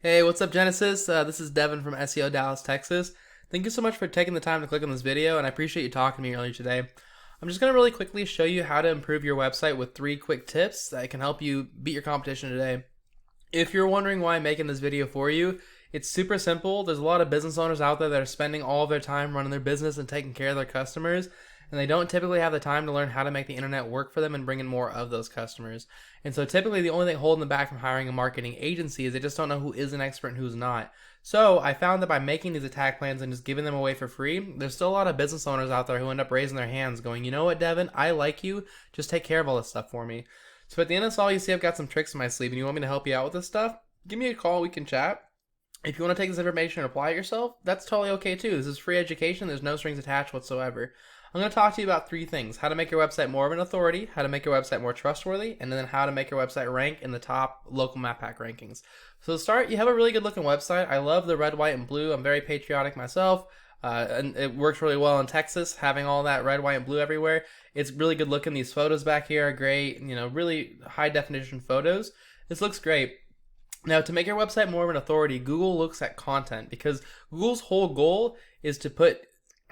Hey, what's up, Genesis? This is Devin from SEO Dallas, Texas. Thank you so much for taking the time to click on this video, and I appreciate you talking to me earlier today. I'm just going to really quickly show you how to improve your website with 3 quick tips that can help you beat your competition today. If you're wondering why I'm making this video for you, it's super simple. There's a lot of business owners out there that are spending all of their time running their business and taking care of their customers, and they don't typically have the time to learn how to make the internet work for them and bring in more of those customers. And so typically the only thing holding them back from hiring a marketing agency is they just don't know who is an expert and who's not. So I found that by making these attack plans and just giving them away for free, there's still a lot of business owners out there who end up raising their hands going, you know what, Devin, I like you, just take care of all this stuff for me. So at the end of this all, you see I've got some tricks in my sleeve and you want me to help you out with this stuff, give me a call, we can chat. If you want to take this information and apply it yourself, that's totally okay too. This is free education, there's no strings attached whatsoever. I'm going to talk to you about 3 things: how to make your website more of an authority, how to make your website more trustworthy, and then how to make your website rank in the top local map pack rankings. So to start, you have a really good looking website. I love the red, white, and blue. I'm very patriotic myself, and it works really well in Texas, having all that red, white, and blue everywhere. It's really good looking. These photos back here are great, really high definition photos. This looks great. Now, to make your website more of an authority, Google looks at content because Google's whole goal is to put,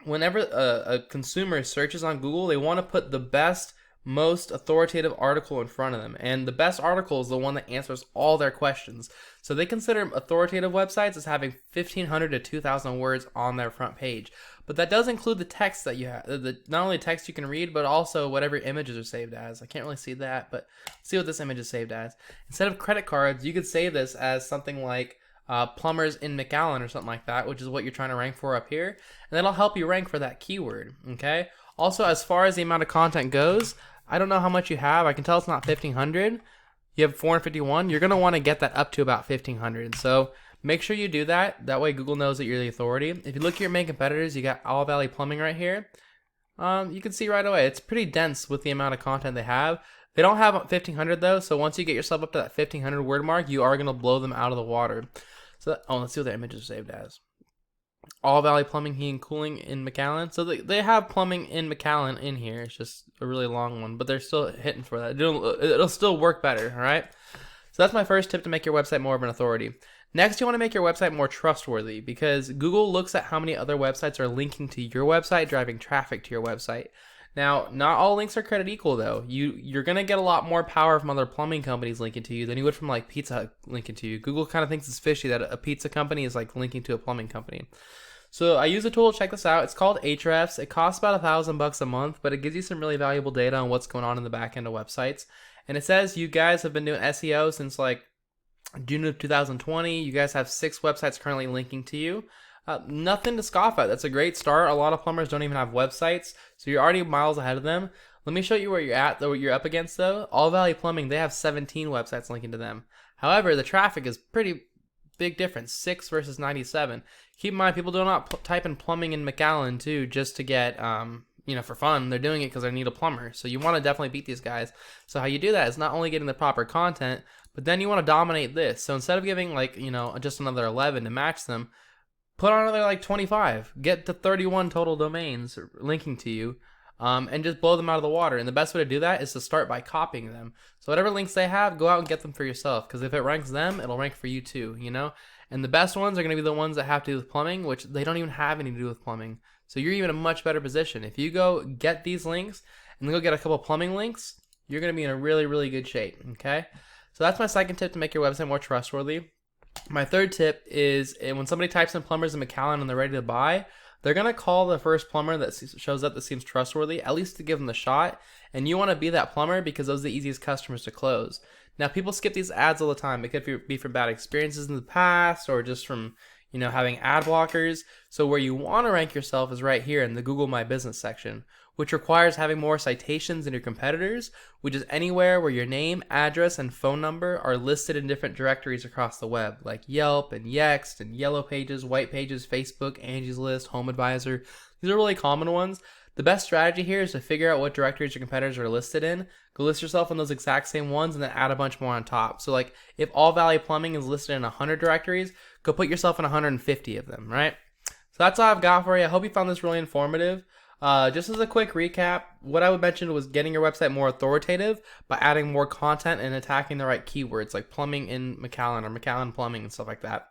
whenever a consumer searches on Google, they want to put the best, most authoritative article in front of them. And the best article is the one that answers all their questions. So they consider authoritative websites as having 1,500 to 2,000 words on their front page. But that does include the text that you have, not only text you can read, but also whatever images are saved as. I can't really see that, but see what this image is saved as. Instead of credit cards, you could save this as something like Plumbers in McAllen or something like that, which is what you're trying to rank for up here. And that'll help you rank for that keyword, okay? Also, as far as the amount of content goes, I don't know how much you have. I can tell it's not 1,500. You have 451. You're going to want to get that up to about 1,500. So make sure you do that. That way Google knows that you're the authority. If you look at your main competitors, you got All Valley Plumbing right here. You can see right away it's pretty dense with the amount of content they have. They don't have 1,500 though, so once you get yourself up to that 1,500 word mark, you are going to blow them out of the water. So, let's see what their images are saved as. All Valley Plumbing, Heating, and Cooling in McAllen. So they have plumbing in McAllen in here. It's just a really long one, but they're still hitting for that. It'll still work better, all right? So that's my first tip to make your website more of an authority. Next, you want to make your website more trustworthy because Google looks at how many other websites are linking to your website, driving traffic to your website. Now, not all links are created equal, though. You're going to get a lot more power from other plumbing companies linking to you than you would from, like, Pizza Hut linking to you. Google kind of thinks it's fishy that a pizza company is, like, linking to a plumbing company. So I use a tool to check this out. It's called Ahrefs. It costs about $1,000 a month, but it gives you some really valuable data on what's going on in the back end of websites. And it says you guys have been doing SEO since, like, June of 2020. You guys have 6 websites currently linking to you. Nothing to scoff at. That's a great start. A lot of plumbers don't even have websites, so you're already miles ahead of them. Let me show you where you're at, though, what you're up against, though. All Valley Plumbing, they have 17 websites linking to them. However, the traffic is pretty big difference, 6 versus 97. Keep in mind, people do not type in plumbing in McAllen, too, just to get, for fun. They're doing it because they need a plumber. So you want to definitely beat these guys. So how you do that is not only getting the proper content, but then you want to dominate this. So instead of giving, just another 11 to match them, put on another 25, get to 31 total domains linking to you, and just blow them out of the water. And the best way to do that is to start by copying them. So whatever links they have, go out and get them for yourself, because if it ranks them, it'll rank for you too, And the best ones are going to be the ones that have to do with plumbing, which they don't even have anything to do with plumbing. So you're even in a much better position. If you go get these links and then go get a couple plumbing links, you're going to be in a really, really good shape, okay? So that's my second tip to make your website more trustworthy. My third tip is when somebody types in Plumbers in McAllen and they're ready to buy, they're going to call the first plumber that shows up that seems trustworthy, at least to give them the shot. And you want to be that plumber because those are the easiest customers to close. Now, people skip these ads all the time. It could be from bad experiences in the past or just from, having ad blockers. So where you want to rank yourself is right here in the Google My Business section, which requires having more citations than your competitors, which is anywhere where your name, address, and phone number are listed in different directories across the web, like Yelp and Yext and Yellow Pages, White Pages, Facebook, Angie's List, Home Advisor. These are really common ones. The best strategy here is to figure out what directories your competitors are listed in, go list yourself in those exact same ones, and then add a bunch more on top. So if All Valley Plumbing is listed in 100 directories, go put yourself in 150 of them, right? So that's all I've got for you. I hope you found this really informative. Just as a quick recap, what I would mention was getting your website more authoritative by adding more content and attacking the right keywords like plumbing in McAllen or McAllen plumbing and stuff like that.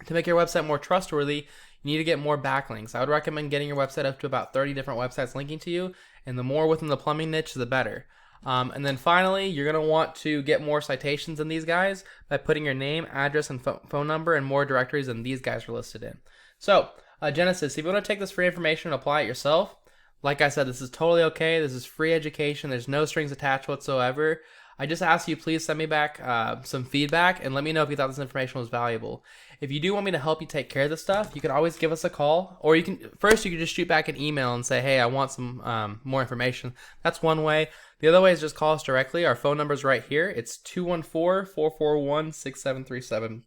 To make your website more trustworthy, you need to get more backlinks. I would recommend getting your website up to about 30 different websites linking to you, and the more within the plumbing niche, the better. And then finally, you're going to want to get more citations in these guys by putting your name, address, and phone number in more directories than these guys are listed in. So, Genesis, if you want to take this free information and apply it yourself, like I said, this is totally okay. This is free education. There's no strings attached whatsoever. I just ask you, please send me back some feedback and let me know if you thought this information was valuable. If you do want me to help you take care of this stuff, you can always give us a call, or you can just shoot back an email and say, hey, I want some more information. That's one way. The other way is just call us directly. Our phone number is right here. It's 214-441-6737.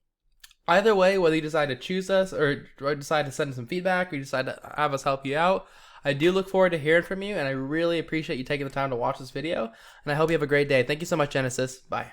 Either way, whether you decide to choose us or decide to send some feedback or you decide to have us help you out, I do look forward to hearing from you, and I really appreciate you taking the time to watch this video, and I hope you have a great day. Thank you so much, Genesis. Bye.